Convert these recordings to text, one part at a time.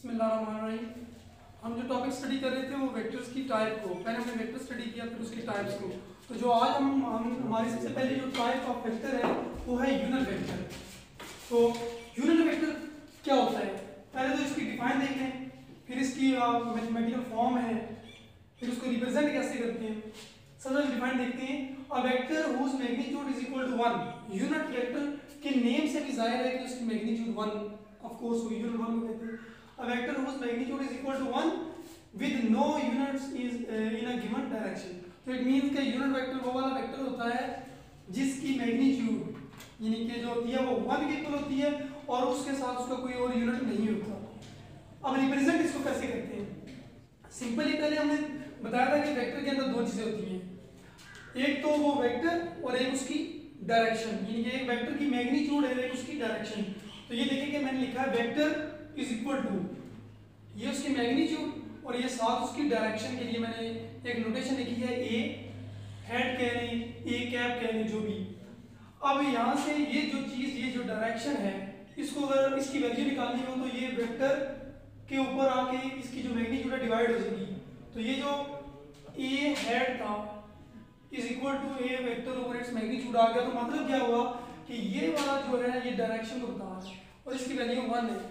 बिस्मिल्लाहिर्रहमानिर्रहीम। हम जो टॉपिक स्टडी कर रहे थे वो वेक्टर्स की टाइप को, पहले हमने वेक्टर स्टडी किया फिर उसकी टाइप्स को। तो जो आज हम हमारी सबसे पहले जो टाइप ऑफ वेक्टर है वो है यूनिट वेक्टर। तो यूनिट वेक्टर क्या होता है, पहले तो इसकी डिफाइन देख लें, फिर इसकी मैथमेटिकल फॉर्म है, फिर उसको रिप्रेजेंट कैसे करते हैं। सबसे डिफाइन देखते हैं, a vector whose magnitude is equal to 1। Unit vector के नेम से भी जाहिर है कि उसकी मैग्नीट्यूड 1 ऑफ कोर्स वो यूनिट 1 को कहते हैं। A vector whose magnitude is equal to 1 with no units is in a given direction. तो it means कि यूनिट वेक्टर वो वाला वेक्टर होता है जिसकी मैग्नीट्यूड यानी कि जो होती है वो 1 के इक्वल होती है और उसके साथ उसका कोई और यूनिट नहीं होता। अब रिप्रेजेंट इसको कैसे करते हैं, सिंपली पहले हमने बताया था कि वेक्टर के अंदर दो चीजें होती हैं, एक तो वो वेक्टर और एक उसकी डायरेक्शन, यानी कि एक वेक्टर की मैग्नीट्यूड है एक उसकी डायरेक्शन। तो ये देखिए कि मैंने लिखा है वेक्टर इज इक्वल टू, ये उसकी मैग्नीट्यूड और ये साथ उसकी डायरेक्शन के लिए मैंने एक नोटेशन लिखी है, ए हेड कह रहे हैं, ए कैप कह रहे हैं, जो भी। अब यहाँ से ये जो चीज, ये जो डायरेक्शन है, इसको अगर इसकी वैल्यू निकालनी हो तो ये वेक्टर के ऊपर आके इसकी जो मैग्नीट्यूड है डिवाइड हो जाएगी। तो ये जो ए हेड था is equal to A vector over its magnitude आ गया। तो मतलब क्या हुआ कि ये वाला जो है ये डायरेक्शन को बता रहा है और इसकी वैल्यू 1 है।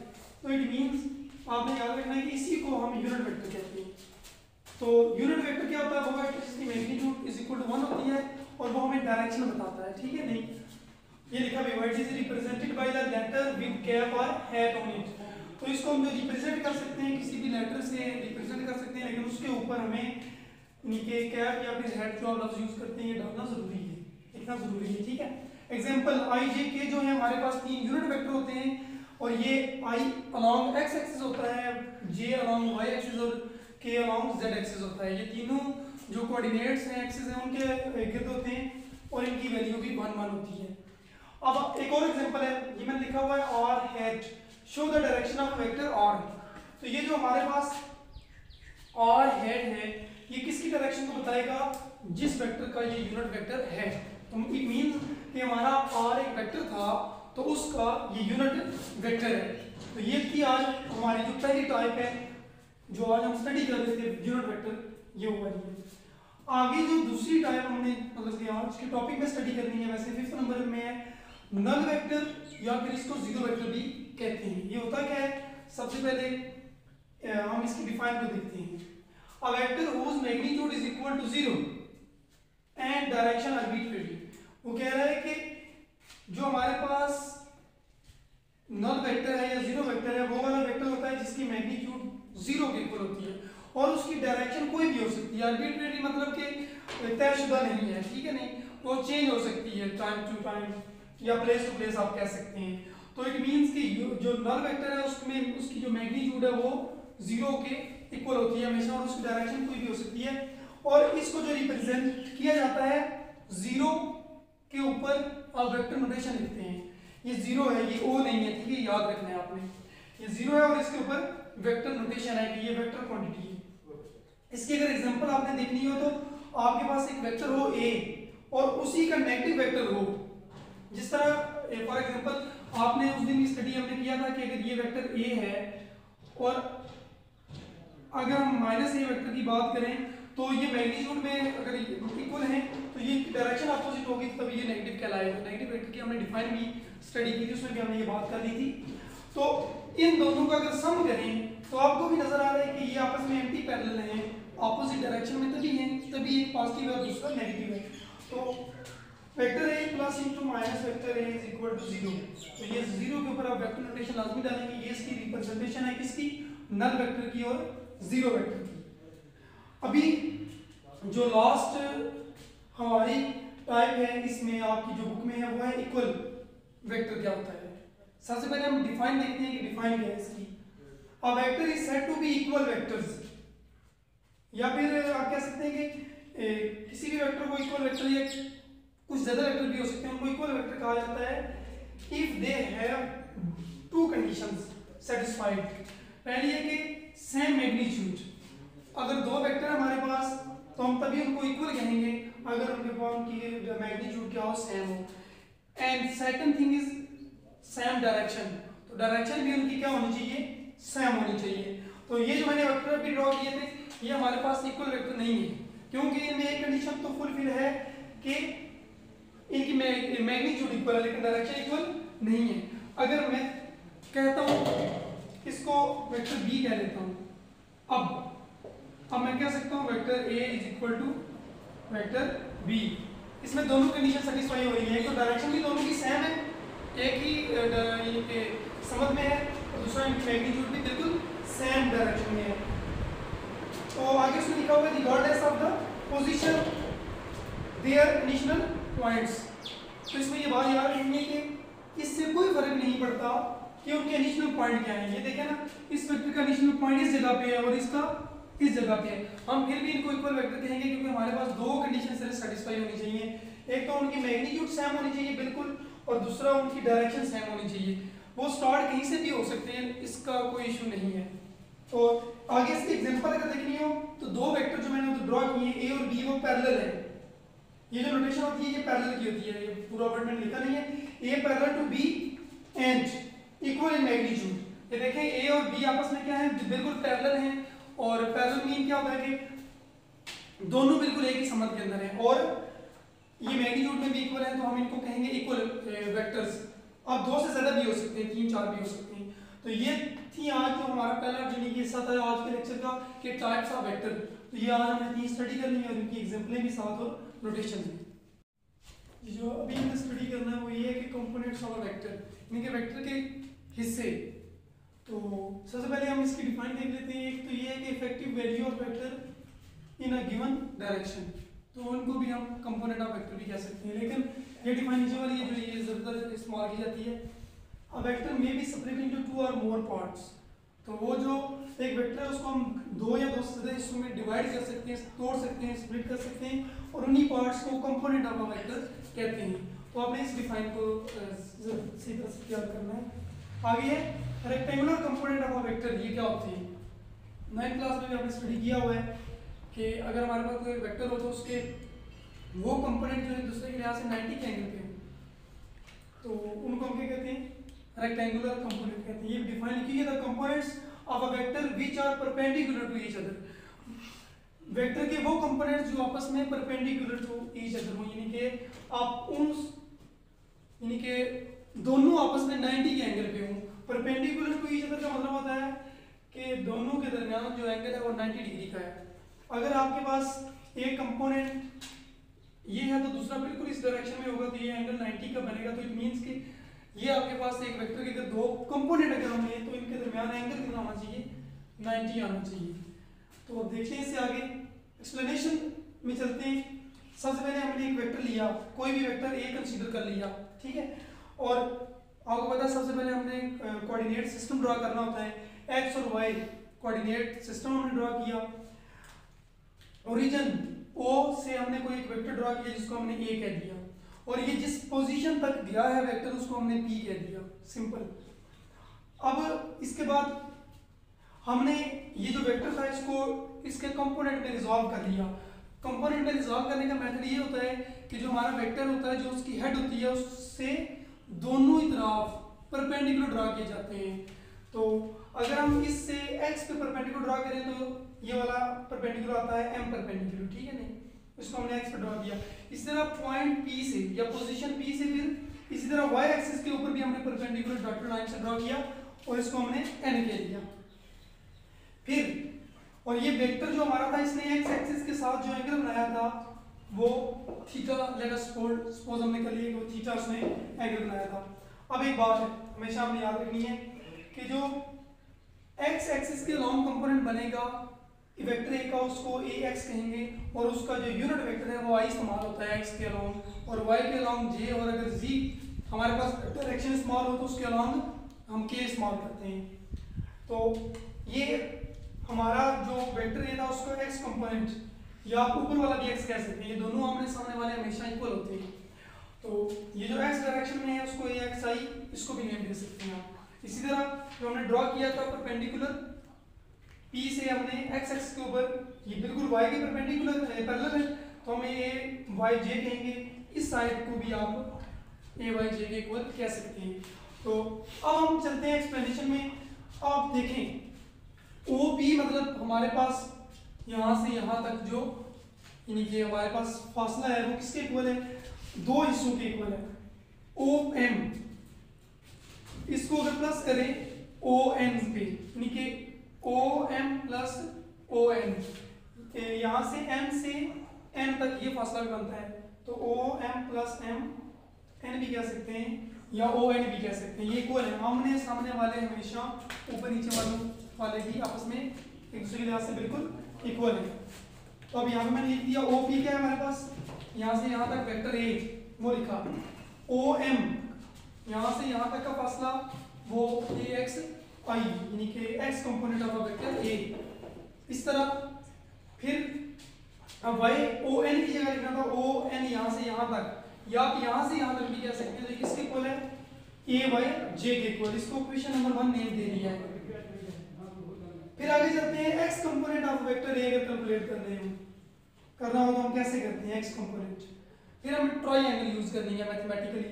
तो इट मींस आपने याद रखना है कि इसी को हम यूनिट वेक्टर कहते हैं। तो यूनिट वेक्टर क्या होता है, वो वेक्टर जिसकी मैग्नीट्यूड इज इक्वल टू 1 होती है और वो हमें डायरेक्शन बताता है, ठीक है। नहीं ये लिखा हुआ है, it is represented by the letter with cap और हैट ऑन इट। तो इसको हम जो रिप्रेजेंट कर सकते हैं किसी भी लेटर से रिप्रेजेंट कर सकते हैं, लेकिन उसके ऊपर हमें नीचे कैप या फिर हैट जो आप लफ्ज यूज करते हैं ये डालना जरूरी है, लिखना जरूरी है, ठीक है। एग्जांपल आई जे के जो है हमारे पास 3 यूनिट वेक्टर होते हैं और ये आई अलोंग एक्स एक्सिस होता है, जे अलोंग वाई एक्सिस और के अलोंग जेड एक्सिस होता है। ये तीनों जो कोऑर्डिनेट्स हैं एक्सिस हैं उनके गिर्द होते हैं और इनकी वैल्यू भी 1 1 होती है। अब एक और एग्जांपल है, ये मैंने लिखा हुआ है r head show the direction of vector r. तो ये जो हमारे पास आर हेड है ये किसकी डायरेक्शन को बताएगा, जिस वेक्टर का ये यूनिट वेक्टर है। तो इट मींस कि हमारा आर एक वेक्टर था तो उसका ये यूनिट वेक्टर है। तो ये थी आज हमारी जो पहली टाइप है जो आज हम स्टडी कर रहे थे, यूनिट वेक्टर, ये हुआ है। आगे जो दूसरी टाइप हमने मतलब कि आज के टॉपिक में स्टडी करनी है, वैसे 5th नंबर में है नल वेक्टर या फिर इसको जीरो वेक्टर भी कहते हैं। ये होता क्या है, सबसे पहले हम इसकी डिफाइन को देखते हैं। A vector whose magnitude is equal to 0 and direction arbitrary. वो कह रहा है कि जो हमारे पास नल वेक्टर है या जीरो वेक्टर है वो वाला वेक्टर होता है जिसकी मैग्नीट्यूड 0 के इक्वल होती है और उसकी डायरेक्शन कोई भी हो सकती है। आर्बिट्रेरी मतलब कि तयशुदा नहीं है, ठीक है, नहीं वो चेंज हो सकती है टाइम टू टाइम या प्लेस टू प्लेस आप कह सकते हैं। तो इट मींस कि जो नल वेक्टर है उसमें उसकी जो मैग्नीट्यूड है वो 0 के इक्वल होती है हमेशा और उसकी डायरेक्शन कोई भी हो सकती है। और इसको जो रिप्रेजेंट किया जाता है 0 के ऊपर आप वेक्टर नोटेशन लिखते हैं। ये 0 है, ये ओ नहीं है, ठीक है, याद रखना है आपने, ये 0 है और इसके ऊपर वेक्टर नोटेशन है कि ये वेक्टर क्वांटिटी है। इसकी अगर एग्जांपल आपने देखनी हो तो आपके पास एक वेक्टर हो ए और उसी का नेगेटिव वेक्टर हो, जिस तरह फॉर एग्जांपल आपने उस दिन स्टडी हमने किया था कि अगर ये वेक्टर ए है और अगर हम माइनस ए वेक्टर की बात करें तो ये मैग्नीट्यूड में अगर इक्वल है तो ये डायरेक्शन अपोजिट होगी तब ये नेगेटिव कहलाएगा। नेगेटिव वेक्टर की हमने डिफाइन भी स्टडी की थी, उसमें भी हमने ये बात कर ली थी। तो इन दोनों का अगर सम करें तो आपको भी नजर आ रहा है कि ये आपस में एंटी पैरेलल हैं, अपोजिट डायरेक्शन में तभी हैं, तभी एक पॉजिटिव है और दूसरा नेगेटिव है। तो vector A plus into minus vector A is equal to 0। तो ये 0 के ऊपर आप वेक्टर नोटेशन लाजमी डालेंगे। ये इसकी रिप्रेजेंटेशन है किसकी, नल वेक्टर की और जीरो वेक्टर की। अभी जो लास्ट हमारी टाइप है इसमें आपकी जो बुक में है वो है इक्वल वेक्टर क्या होता है। सबसे पहले हम डिफाइन देखते हैं कि डिफाइन क्या है इसकी। A vector is said to be equal vectors, या फिर आप कह सकते हैं कि किसी भी वेक्टर को इक्वल वेक्टर या कुछ ज्यादा वेक्टर भी हो सकते हैं, उनको इक्वल वेक्टर कहा जाता है if they have 2 conditions satisfied. पहली है कि सेम मैग्नीट्यूड, अगर 2 वेक्टर है हमारे पास तो हम तभी उनको इक्वल कहेंगे अगर उनके फॉर्म की मैग्नीट्यूड क्या हो, सेम हो। And second thing is same direction, तो डायरेक्शन भी उनकी क्या होनी चाहिए, सेम होनी चाहिए। ऑलरेडी ड्रॉ किए थे, ये हमारे पास इक्वल वेक्टर नहीं है, क्योंकि इनमें एक कंडीशन तो फुलफिल है कि इनकी मैग्नीट्यूड इक्वल है लेकिन डायरेक्शन इक्वल नहीं है। अगर मैं कहता हूं इसको वेक्टर बी कह लेता हूं, अब मैं कह सकता हूं vector A is equal to vector B, इसमें दोनों कंडीशन सेटिस्फाई हो रही है, एक तो डायरेक्शन भी दोनों की सेम है, एक ही यानी कि समझ में है, और दूसरा इनकी मैग्नीट्यूड भी बिल्कुल सेम डायरेक्शन में है। तो आगे उसमें लिखा हुआ है regardless of the position their initial points. तो इसमें ये बात याद रखनी है कि इससे कोई फर्क नहीं पड़ता कि उनके इनिशियल पॉइंट क्या है। ये देखें ना, इस वेक्टर का इनिशियल पॉइंट इस जगह पे है और इसका इस जगह पे है, हम फिर भी इनको इक्वल वेक्टर कहेंगे क्योंकि हमारे पास दो कंडीशन से सेटिस्फाई होनी चाहिए, एक तो उनकी मैग्नीट्यूड सेम होनी चाहिए बिल्कुल, और दूसरा उनकी डायरेक्शन सेम होनी चाहिए। वो स्टार्ट कहीं से भी हो सकते हैं, इसका कोई इशू नहीं है। तो आगे इसकी एग्जांपल अगर देखनी हो तो दो वेक्टर जो मैंने ड्रॉ किए हैं ए और बी, वो पैरेलल है। ये जो नोटेशन होती है ये पैरेलल की होती है, ये पूरा वर्ड मैंने लिखा नहीं है, A parallel to B and equal in magnitude. ये देखें ए और बी आपस में क्या है, बिल्कुल पैरेलल हैं, और पैरेलल मीन क्या होता है कि दोनों बिल्कुल एक ही समत के अंदर हैं और ये मैग्नीट्यूड में भी इक्वल है, तो हम इनको कहेंगे इक्वल वेक्टर्स। अब दो से ज्यादा भी हो सकते हैं, 3 4 भी हो सकते हैं। तो ये थी आज जो हमारा पहला यानी कि हिस्सा था आज के लेक्चर का कि टाइप्स ऑफ वेक्टर। तो ये आज हमने 3 स्टडी करनी है और इनकी एग्जांपलें भी साथ और नोटेशन भी। जो अभी हमने स्टडी करना है वो ये है कि कंपोनेंट्स ऑफ अ वेक्टर, इनके वेक्टर के हिस्से। तो सबसे पहले हम इसकी डिफाइन देख लेते हैं। एक तो ये है कि effective value of vector in a given direction, तो उनको भी हम कंपोनेंट ऑफ वेक्टर भी कह सकते हैं, लेकिन ये डिफाइनेशन वाली है जो ये ज़्यादातर इस्तेमाल की जाती है। A vector may be separated into 2 और मोर पार्ट्स, तो वो जो एक वेक्टर है उसको हम 2 या 2 से ज़्यादा हिस्सों में डिवाइड कर सकते हैं, तोड़ सकते हैं, स्प्लिट कर सकते हैं, और उन्हीं पार्ट्स को कंपोनेंट ऑफ अ वेक्टर कहते हैं। तो आपने इस डिफाइन को सही तरह से याद करना है। आगे है rectangular component of a vector, ये क्या होते हैं? 9th क्लास में भी आपने स्टडी किया हुआ है कि अगर हमारे पास कोई वेक्टर हो तो उसके वो कंपोनेंट जो है दूसरे के लिहाज से 90 के एंगल पे हो, तो उनको हम क्या कहते हैं? रेक्टेंगुलर कंपोनेंट कहते हैं। ये डिफाइन कीजिए the components of a vector which are perpendicular to each other. Vector के वो कंपोनेंट्स जो आपस में परपेंडिकुलर टू ईच अदर हो, यानी कि आप यानी कि दोनों आपस में 90 के एंगल पे हो। परपेंडिकुलर टू ईच अदर का मतलब होता है कि दोनों के दरमियान जो एंगल है वो 90 डिग्री का है। अगर आपके पास एक कंपोनेंट ये है तो दूसरा बिल्कुल इस डायरेक्शन में होगा, तो ये एंगल 90 का बनेगा। तो इट मींस कि ये आपके पास एक वेक्टर के अगर दो कंपोनेंट अगर होंगे तो इनके दरमियान एंगल कितना होना चाहिए? 90 आना चाहिए। तो अब देखते हैं इससे आगे एक्सप्लेनेशन में चलते हैं। सबसे पहले हमने एक वेक्टर लिया, कोई भी वेक्टर ए कंसीडर कर लिया, ठीक है, और आपको पता है सबसे पहले हमने कोऑर्डिनेट सिस्टम ड्रा करना होता है। एक्स और वाई कोऑर्डिनेट सिस्टम हमने ड्रा किया। ओरिजिन ओ से हमने कोई एक वेक्टर ड्रा किया जिसको हमने ए कह दिया, और ये जिस पोजीशन तक गया है वेक्टर उसको हमने पी कह दिया, सिंपल। अब इसके बाद हमने ये जो वेक्टर था इसको इसके कंपोनेंट में रिजॉल्व कर लिया। कंपोनेंट में रिजॉल्व करने का मेथड ये होता है कि जो हमारा वेक्टर होता है, जो उसकी हेड होती है, उससे दोनों ही तरफ परपेंडिकुलर ड्रा किए जाते हैं। तो अगर हम इससे एक्स पे परपेंडिकुलर ड्रा करें तो ये वाला परपेंडिकुलर आता है एम परपेंडिकुलर, ठीक है नहीं, इसको हमने एक्स पे ड्रा किया। इसी तरह पॉइंट पी से या पोजीशन पी से फिर इसी तरह वाई एक्सिस के ऊपर भी हमने परपेंडिकुलर डॉटेड लाइन से ड्रा किया और इसको हमने एन कह दिया। फिर और ये वेक्टर जो हमारा था इसने एक्स एक्सिस के साथ जो एंगल बनाया था वो थीटा, लेट अस सपोज हमने कर लिया कि थीटा उसने एंगल बनाया था। अब एक बात है हमेशा हमने याद रखनी है कि जो एक्स एक्सिस के लॉन्ग कंपोनेंट बनेगा वेक्टर ए का, उसको ए एक्स कहेंगे, और उसका जो यूनिट वेक्टर है वो आई इस्तेमाल होता है एक्स के अलॉन्ग, और वाई के अलॉन्ग जे, और अगर जी हमारे पास डायरेक्शन इस्तेमाल हो तो उसके अलॉन्ग हम के इस्तेमाल करते हैं। तो ये हमारा जो वेक्टर ए था उसका एक्स कंपोनेंट, या आप ऊपर वाला भी एक्स कह सकते हैं, ये दोनों आमने सामने वाले हमेशा इक्वल होते हैं। तो ये जो एक्स डायरेक्शन में है उसको ए एक्स आई, इसको भी नेम दे सकते हैं आप। इसी तरह जो हमने ड्रॉ किया था परपेंडिकुलर पी से हमने एक्स एक्सिस के ऊपर, ये बिल्कुल वाई के परपेंडिकुलर पैरेलल है, तो हम ए वाई जे कहेंगे। इस साइड को भी आप ए वाई जे के इक्वल कह सकते हैं। तो अब हम चलते हैं एक्सप्लेनेशन में। आप देखें OP पी मतलब हमारे पास यहाँ से यहाँ तक जो यानी कि हमारे पास फासला है वो किसके इक्वल है, दो हिस्सों के इक्वल है। ओ एम, इसको अगर प्लस करें ओ एन पे, यानी कि O M plus O N, यहाँ से एम से एन तक ये फासला भी बनता है, तो O M plus M N भी कह सकते हैं या ओ एन भी कह सकते हैं, ये इक्वल है। आमने सामने वाले हमेशा ऊपर नीचे वाले ही आपस में एक दूसरे के लिहाज से बिल्कुल इक्वल है। तो अब यहाँ पे मैंने लिख दिया ओ पी क्या है हमारे पास, यहाँ से यहाँ तक वेक्टर ए वो लिखा, ओ एम यहाँ से यहाँ तक का फासला वो ए एक्स आई, यानी कि x component of vector A. इस तरह फिर अब वाई ओ एन की जगह लिखना था ओ एन यहाँ से यहाँ तक, या आप यहाँ से यहाँ तक भी कह सकते हैं, तो किसके इक्वल है, ए बाई जे के इक्वल। इसको इक्वेशन नंबर 1 नेम दे दिया है। फिर आगे चलते हैं x component of vector A अगर कैलकुलेट करना हो तो हम कैसे करते हैं एक्स कंपोनेंट। फिर हम ट्रायंगल यूज करनी है मैथमेटिकली।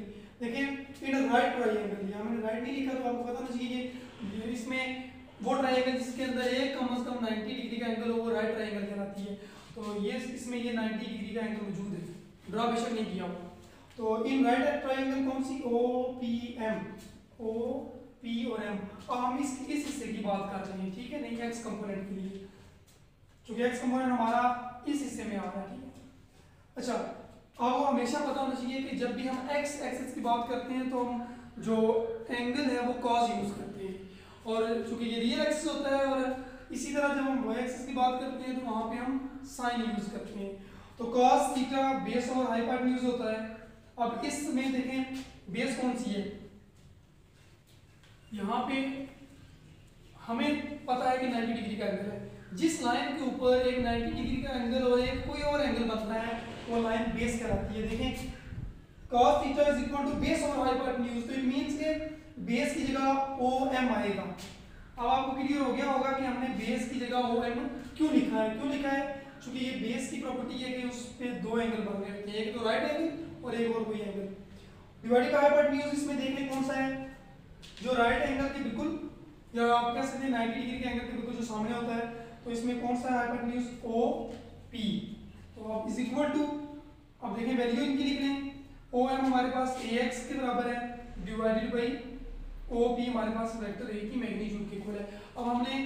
देखिए इन राइट ट्रायंगल, यहाँ मैंने राइट नहीं लिखा तो आपको पता नहीं चाहिए, इसमें वो ट्रायंगल जिसके अंदर एक कम से कम 90 डिग्री का एंगल हो वो राइट ट्रायंगल कहलाती है। तो ये इसमें ये 90 डिग्री का एंगल मौजूद है, ड्रा बेशक नहीं किया हुआ। तो इन राइट ट्रायंगल कौन सी, O P M, O P और एम। अब हम इस हिस्से की बात कर रहे हैं, ठीक है, नहीं एक्स कंपोनेंट के लिए, क्योंकि एक्स कंपोनेंट हमारा इस हिस्से में आ रहा है, ठीक है। अच्छा, अब हमेशा पता होना चाहिए कि जब भी हम एक्स एक्सिस की बात करते हैं तो हम जो एंगल है वो कॉस यूज करते हैं, और चूंकि ये रियल एक्सिस होता है, और इसी तरह जब हम वाई एक्सिस की बात करते हैं तो वहां पे हम साइन यूज करते हैं। तो कॉस थीटा बेस और हाइपोटेन्यूज होता है। अब इसमें देखें बेस कौन सी है, यहाँ पे हमें पता है कि 90 डिग्री का एंगल है। जिस लाइन के ऊपर एक 90 डिग्री का एंगल और एक कोई और एंगल बनता है वो लाइन बेस कहलाती है। देखें cos theta is equal to base और हाइपोटेन्यूज, तो इट मींस के बेस की जगह ओ एम आएगा। अब आपको क्लियर हो गया होगा कि हमने बेस की जगह ओ एम क्यों लिखा है, क्योंकि ये बेस की प्रॉपर्टी है कि उस पे दो एंगल बन गए थे, एक तो राइट एंगल और एक और कोई एंगल। डिवाइडेड बाय हाइपोटेन्यूज इसमें देखने कौन सा है, जो राइट एंगल के बिल्कुल, या आप कह सकते हैं 90 डिग्री के एंगल के बिल्कुल जो सामने होता है, तो इसमें कौन सा हाइपोटेन्यूज ओ पी। तो आप इज इक्वल टू, अब देखें वैल्यू इनकी लिख लें, ओ एम हमारे पास ए एक्स के बराबर है डिवाइडेड बाई ओ पी हमारे पास वेक्टर ए की मैग्नीट्यूड के इक्वल है। अब हमने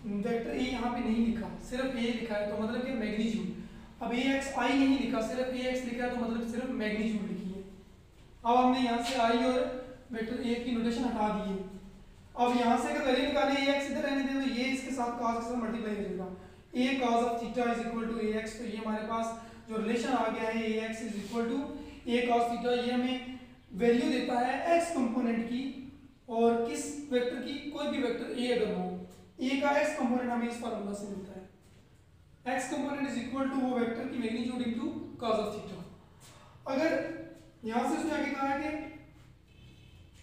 वेक्टर ए यहाँ पे नहीं लिखा, सिर्फ ए लिखा है, तो मतलब कि मैग्नीट्यूड। अब ए एक्स आई नहीं लिखा, सिर्फ ए एक्स लिखा है, तो मतलब सिर्फ मैग्नीट्यूड लिखी है। अब हमने यहाँ से आई और वेक्टर ए की नोटेशन हटा दी है। अब यहाँ से अगर वैल्यू निकाले ए एक्स इधर रहने दें तो ये इसके साथ cos के साथ मल्टीप्लाई हो जाएगा, a cos of theta is equal to a x। तो ये हमारे पास जो रिलेशन आ गया है a x is equal to a cos theta, ये हमें वैल्यू देता है x कंपोनेंट की, और किस वेक्टर की, कोई भी वेक्टर a अगर हो, a का x कंपोनेंट हमें इस फार्मूला से मिलता है, x component is equal to वो वेक्टर की magnitude into cos of theta. अगर यहाँ से उसने आगे कहा है कि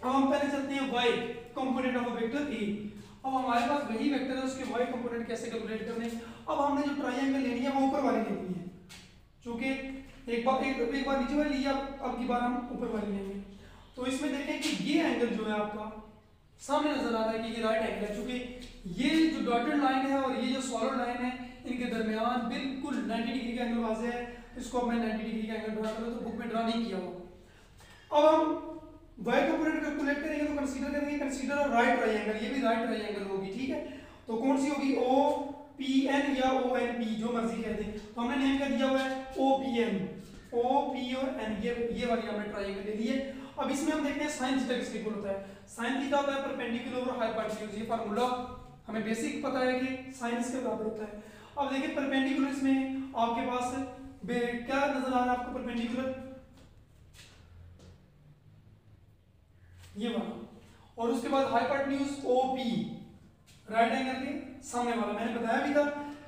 अब हम पहले चलते हैं y component of vector a। अब हमारे पास वही वेक्टर है, उसके y कंपोनेंट कैसे कैलकुलेट करने। अब हमने जो ट्रायंगल लेनी है वो ऊपर वाली लेनी है, क्योंकि एक बार नीचे वाली लिया, अब की बार हम ऊपर वाली लेंगे। तो इसमें देखें कि ये एंगल जो है आपका सामने नजर आ रहा है कि ये राइट एंगल है, क्योंकि ये जो डॉटेड लाइन है और ये जो सॉलिड लाइन है इनके दरमियान बिल्कुल 90 डिग्री का एंगल वाज़ेह है। इसको मैं 90 डिग्री का एंगल ड्रा करूँ तो बुक में ड्रा नहीं किया हुआ। अब हम y कंपोनेंट कैलकुलेट करेंगे तो कंसीडर करेंगे, कंसीडर राइट ट्रायंगल, ये भी राइट ट्रायंगल होगी, ठीक है। तो कौन सी होगी, ओ पी एन या ओ एन पी, जो मर्जी कह दें। तो हमने नेम क्या दिया हुआ है, O P N, O P और एन, ये वाली हमने ट्रायंगल ले ली है। अब इसमें हम देखते हैं साइन थीटा किसके इक्वल होता है। साइन थीटा होता है परपेंडिकुलर और हाइपोटेन्यूज, ये फार्मूला हमें बेसिक पता है कि साइन इसके बराबर होता है। अब देखिए परपेंडिकुलर इसमें आपके पास क्या नजर आ रहा है आपको, परपेंडिकुलर ये वाला, और उसके बाद hypotenuse O P, right angle के सामने वाला। मैंने बताया भी था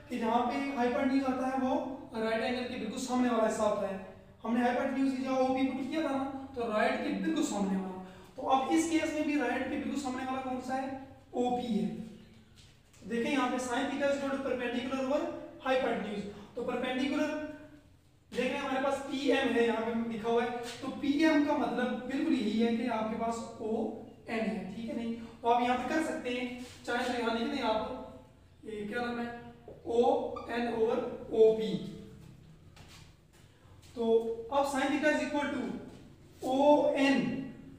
कि जहाँ पे हाइपोटेन्यूज आता है वो राइट एंगल के बिल्कुल सामने वाला हिस्सा होता है। हमने हाइपोटेन्यूज की जगह ओ पी पुट किया था ना, तो राइट के बिल्कुल सामने वाला। तो अब इस केस में भी राइट के बिल्कुल सामने वाला कौन सा है, ओ पी है। देखें यहाँ पे sine theta is equal to perpendicular over hypotenuse. तो परपेंडिकुलर देख रहे हैं हमारे पास पीएम है, यहाँ पे लिखा हुआ है, तो पीएम का मतलब बिल्कुल यही है कि आपके पास ओ एन है, ठीक है। नहीं तो आप यहाँ पे कर सकते हैं, चाहे तो यहाँ लिख दें आप, ये क्या नाम है, ON ओवर OP। तो अब sine theta is equal to ON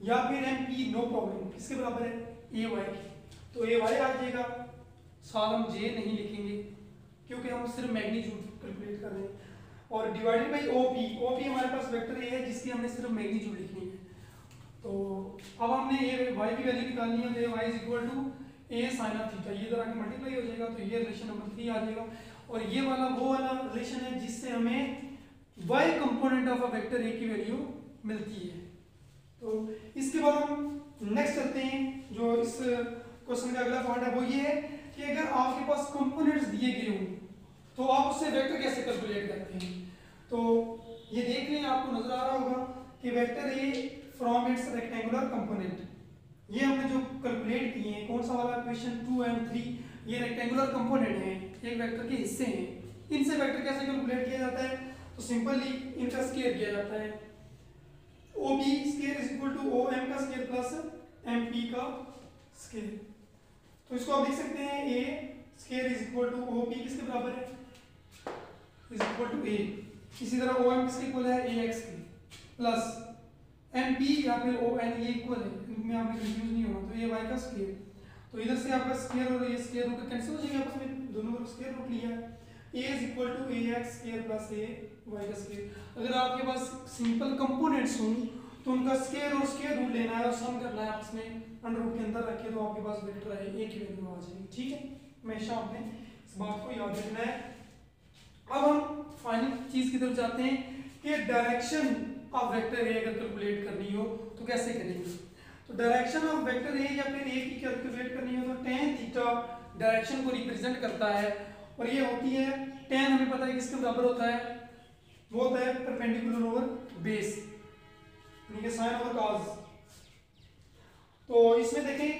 या फिर MP, नो प्रॉब्लम, किसके बराबर है, AY की। तो AY आ जाएगा, साथ हम J नहीं लिखेंगे क्योंकि हम सिर्फ मैग्नीट्यूड कैलकुलेट कर रहे हैं, और डिवाइडेड बाई OP हमारे पास वेक्टर A है जिसकी हमने सिर्फ मैग्नीट्यूड लिखनी है। तो अब हमने y की वैल्यू निकालनी है, तो y is equal to a sin of theta, ये इधर आके मल्टीप्लाई हो जाएगा, तो ये रिलेशन नंबर 3 आ जाएगा। और ये वाला वो वाला रिलेशन है जिससे हमें y component of a vector a की वैल्यू मिलती है। तो इसके बाद हम नेक्स्ट करते हैं, जो इस क्वेश्चन का अगला पॉइंट है वो ये है कि अगर आपके पास कंपोनेंट्स दिए गए हों तो आप उससे वेक्टर कैसे कैलकुलेट करते हैं। तो ये देख लें, आपको नजर आ रहा होगा कि vector A from its rectangular component, ये हमने जो कैलकुलेट किए हैं, कौन सा वाला क्वेश्चन 2 और 3, ये रेक्टेंगुलर कंपोनेंट हैं, एक वेक्टर के हिस्से हैं। इनसे वेक्टर कैसे कैलकुलेट किया जाता है, तो सिंपली इनका स्क्वायर किया जाता है, OB square is equal to OM का स्क्वायर प्लस MP का स्क्वायर। तो इसको आप लिख सकते हैं A square is equal to OB किसके बराबर है, इज इक्वल टू A। इसी तरह OM किसके इक्वल है, AX के, प्लस MP या फिर ON, ये इक्वल है, इनमें आपने कंफ्यूज नहीं होना, तो ये y का स्क्वायर। तो इधर से आपका स्क्वायर और ये स्क्वायर रूट कैंसिल हो जाएंगे आपस में, दोनों का स्क्वायर रूट लिया है, A is equal to AX square plus AY का स्क्वायर। अगर आपके पास सिंपल कंपोनेंट्स हों तो उनका स्क्वायर और स्क्वायर रूट लेना है और सम करना है आपस में, अंडर रूट के अंदर रखे तो आपके पास वेक्टर है A की वैल्यू आ जाएगी। ठीक है, हमेशा आपने इस बात को याद रखना है। अब हम फाइनल चीज की तरफ जाते हैं कि डायरेक्शन ऑफ वेक्टर ए अगर कैलकुलेट करनी हो तो कैसे करेंगे। तो डायरेक्शन ऑफ वेक्टर ए या फिर ए की कैलकुलेट करनी हो तो tan थीटा डायरेक्शन को रिप्रेजेंट करता है, और ये होती है tan, हमें पता है किसके बराबर होता है, वो होता है परपेंडिकुलर ओवर बेस, यानी कि sin ओवर cos। तो इसमें देखें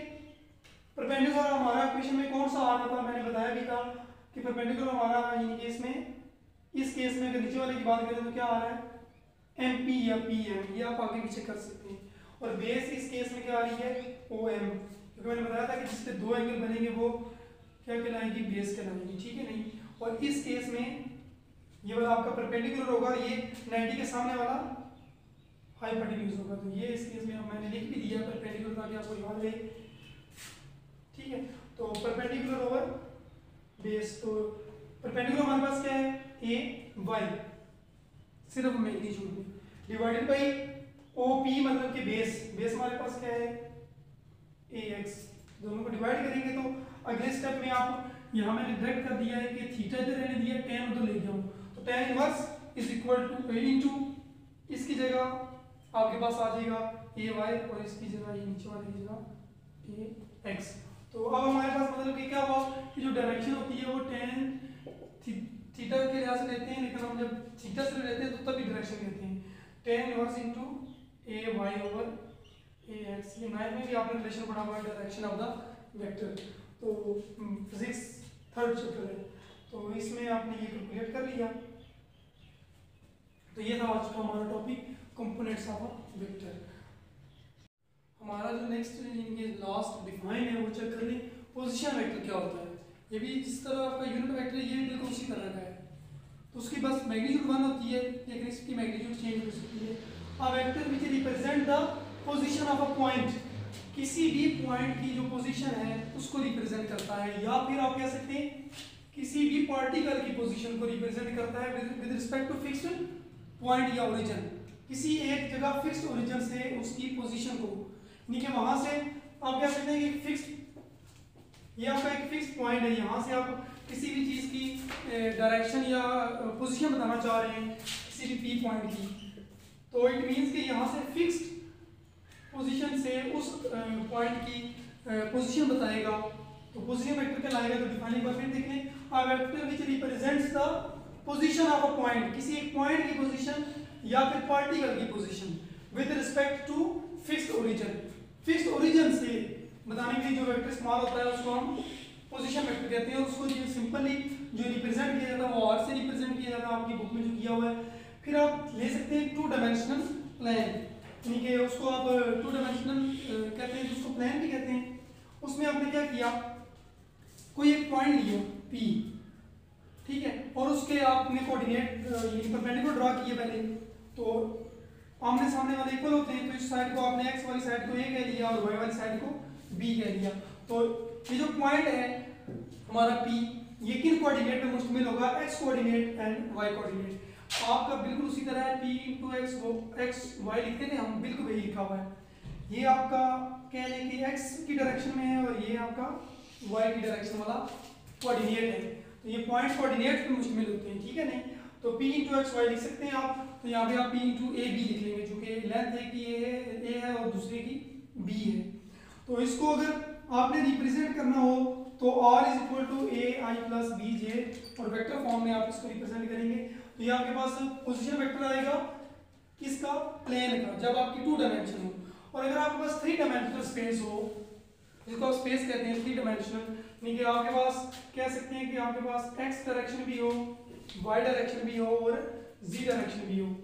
परपेंडिकुलर हमारा इक्वेशन में कौन सा आ रहा था, मैंने बताया भी था कि परपेंडिकुलर हमारा यानी कि इसमें इस केस में अगर नीचे वाले की बात करें तो क्या आ रहा है, MP या PM, ये आप आगे पीछे कर सकते हैं। और बेस इस केस में क्या आ रही है, OM, क्योंकि मैंने बताया था कि जिससे दो एंगल बनेंगे वो क्या कहलाएगी, बेस कहलाएगी। ठीक है नहीं, और इस केस में ये वाला आपका परपेंडिकुलर होगा, ये 90 के सामने वाला हाइपोटेन्यूज होगा। तो ये इस केस में मैंने लिख भी दिया परपेंडिकुलर ताकि आपको याद रहे। ठीक है, तो परपेंडिकुलर ओवर बेस, तो परपेंडिकुलर हमारे पास क्या है, AY सिर्फ मैग्नीट्यूड में, डिवाइडेड बाई OP मतलब कि बेस हमारे पास क्या है, AX। दोनों को डिवाइड करेंगे तो अगले स्टेप में आप यहाँ मैंने डायरेक्ट कर दिया है कि थीटा इधर रहने दिया, tan उधर ले गया हूँ, तो tan inverse is equal to into इसकी जगह आपके पास आ जाएगा AY और इसकी जगह ये नीचे वाले की जगह AX। तो अब हमारे पास मतलब कि क्या हुआ कि जो डायरेक्शन होती है वो tan थीटा के लिहाज से लेते हैं, लेकिन हम जब थीटा से लेते हैं तो तभी डायरेक्शन लेते हैं, tan inverse into AY over AX। ये 9 में भी आपने रिलेशन पढ़ा हुआ है डायरेक्शन ऑफ द वेक्टर, तो फिजिक्स 3rd चैप्टर है, तो इसमें आपने ये कैलकुलेट कर लिया। तो ये था आज का हमारा topic components of a vector. हमारा जो नेक्स्ट इनके लास्ट डिफाइन है वो चेक कर लें, पोजीशन वेक्टर क्या होता है। ये भी जिस तरह आपका यूनिट वेक्टर है ये बिल्कुल उसी तरह का है, तो उसकी बस मैग्नीट्यूड 1 होती है, लेकिन इसकी मैग्नीट्यूड चेंज हो सकती है। A vector which represent the position of a point, किसी भी पॉइंट की जो पोजीशन है उसको रिप्रेजेंट करता है, या फिर आप कह सकते हैं किसी भी पार्टिकल की पोजीशन को रिप्रेजेंट करता है with respect to fixed point या ओरिजिन, किसी एक जगह फिक्स्ड ओरिजिन से उसकी पोजीशन को, यानी कि वहां से आप कह सकते हैं कि फिक्स्ड, ये आपका एक फिक्स पॉइंट है, यहाँ से आप किसी भी चीज़ की डायरेक्शन या पोजीशन बताना चाह रहे हैं किसी भी P पॉइंट की, तो इट मींस कि यहाँ से फिक्स्ड पोजीशन से उस पॉइंट की पोजीशन बताएगा, तो पोजीशन वेक्टर कहलाएगा। तो डिफाइन एक बार फिर देख लें, a vector which represents the position of a point, किसी एक पॉइंट की पोजीशन या फिर पार्टिकल की position with respect to fixed origin, fixed origin से बताने के लिए जो वेक्टर इस्तेमाल होता है उसको हम पोजीशन वेक्टर कहते हैं। उसको जो सिंपली जो रिप्रेजेंट किया जाता है वो R से रिप्रेजेंट किया जाता है, आपकी बुक में जो किया हुआ है। फिर आप ले सकते हैं 2 डायमेंशनल प्लेन, यानी कि उसको आप 2 डायमेंशनल कहते हैं, उसको प्लेन भी कहते हैं। उसमें आपने क्या किया, कोई एक पॉइंट लियो P, ठीक है, और उसके आपने कोऑर्डिनेट परपेंडिकुलर ड्रा किए पहले, तो आमने सामने वाले इक्वल होते हैं, तो इस साइड को आपने x वाली साइड को a कह लिया और y वाली साइड को b कह लिया। तो ये जो पॉइंट है हमारा P, ये किन कोऑर्डिनेट में मुश्तमिल होगा, x coordinate and y coordinate. आपका बिल्कुल उसी तरह है, P इंटू एक्स, वो x y लिखते थे हम, बिल्कुल वही लिखा हुआ है। ये आपका कह लें कि x की डायरेक्शन में है और ये आपका y की डायरेक्शन वाला कोऑर्डिनेट है, तो ये पॉइंट कोऑर्डिनेट पे मुश्तमिल होते हैं, ठीक है नहीं। तो P इंटू एक्स वाई लिख सकते हैं आप, तो यहाँ पे आप P इंटू ए बी लिख लेंगे, जो कि लेंथ है कि ए है और दूसरे की b है। तो इसको अगर आपने रिप्रेजेंट करना हो तो r is equal to A I plus B J, और वेक्टर फॉर्म में आप इसको रिप्रेजेंट करेंगे। तो ये आपके पास पोजीशन वेक्टर आएगा किसका, प्लेन का, जब आपकी 2 डायमेंशन हो। और अगर आपके पास 3 डायमेंशनल स्पेस हो, जिसको आप स्पेस कहते हैं 3 डायमेंशनल, यानी कि आपके पास कह सकते हैं कि आपके पास x डायरेक्शन भी हो, y डायरेक्शन भी हो और z डायरेक्शन भी हो,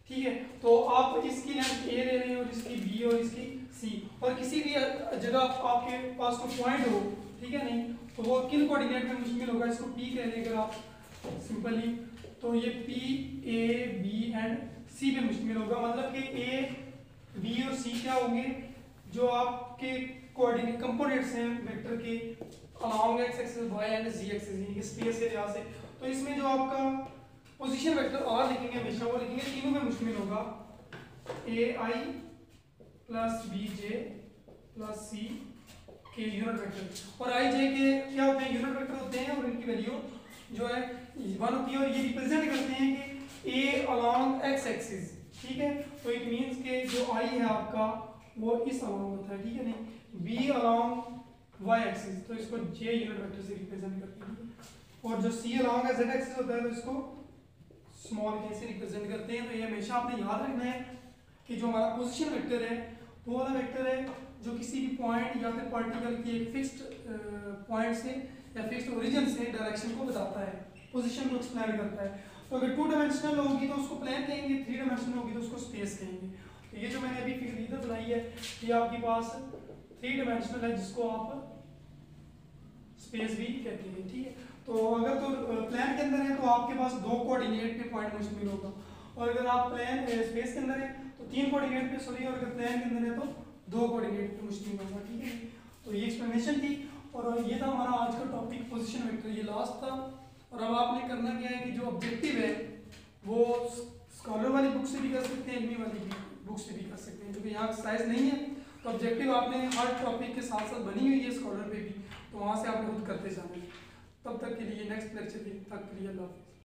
ठीक है। तो आप इसकी लेंथ a ले रहे हैं और इसकी b और इसकी c, और किसी भी जगह आपके पास कोई पॉइंट हो, ठीक है नहीं, तो वो किन कोऑर्डिनेट में मुश्तमिल होगा, इसको p कह लेंगे अगर आप सिंपली, तो ये p a b and c पे मुश्तमिल होगा। मतलब कि a b और c क्या होंगे, जो आपके कोऑर्डिनेट कंपोनेंट्स हैं वेक्टर के along x axis y and z axis, यानी कि स्पेस के लिहाज से। तो इसमें जो आपका पोजीशन वेक्टर r लिखेंगे हमेशा, वो लिखेंगे तीनों में मुश्तमिल होगा, a i plus b j plus c के यूनिट वेक्टर। और i j के क्या होते हैं, यूनिट वेक्टर होते हैं, और इनकी वैल्यू जो है 1 होती है, और ये रिप्रेजेंट करते हैं कि a अलोंग x एक्सिस, ठीक है। तो इट मींस के जो i है आपका वो इस अलोंग होता है, ठीक है नहीं, b अलोंग y एक्सिस, तो इसको j यूनिट वेक्टर से रिप्रेजेंट करते हैं। और जो c अलोंग z एक्सिस होता है तो इसको स्मॉल k से रिप्रेजेंट करते हैं। तो ये हमेशा आपने याद रखना है कि जो हमारा पोजीशन वेक्टर है वो वाला वेक्टर है जो किसी भी पॉइंट या फिर पार्टिकल की एक फिक्स्ड पॉइंट से या फिक्स्ड ओरिजिन से डायरेक्शन को बताता है, पोजीशन को एक्सप्लेन करता है। तो अगर 2 डायमेंशनल होगी तो उसको प्लेन कहेंगे, 3 डायमेंशनल होगी तो उसको स्पेस कहेंगे। तो ये जो मैंने अभी फिगर इधर बनाई है, ये आपके पास 3 डायमेंशनल है, जिसको आप स्पेस भी कहते हैं, ठीक है। तो अगर तो प्लेन के अंदर है तो आपके पास 2 कोऑर्डिनेट पे पॉइंट मुश्तमिल होगा, और अगर आप प्लेन स्पेस के अंदर है तो 3 कोऑर्डिनेट पे, सॉरी, और अगर प्लेन के अंदर है तो 2 कोऑर्डिनेट पे मुश्तमिल होगा, ठीक है। तो ये एक्सप्लेनेशन थी, और ये था हमारा आज का टॉपिक पोजीशन वेक्टर, ये लास्ट था। और अब आपने करना क्या है कि जो ऑब्जेक्टिव है वो स्कॉलर वाली बुक से भी कर सकते हैं, इल्मी वाली बुक से भी कर सकते हैं, क्योंकि यहाँ साइज नहीं है। तो ऑब्जेक्टिव आपने हर टॉपिक के साथ साथ बनी हुई है स्कॉलर पे भी, तो वहाँ से आपने खुद करते जाना है। तब तक के लिए नेक्स्ट लेक्चर तक के लिए अल्लाह हाफ़िज़।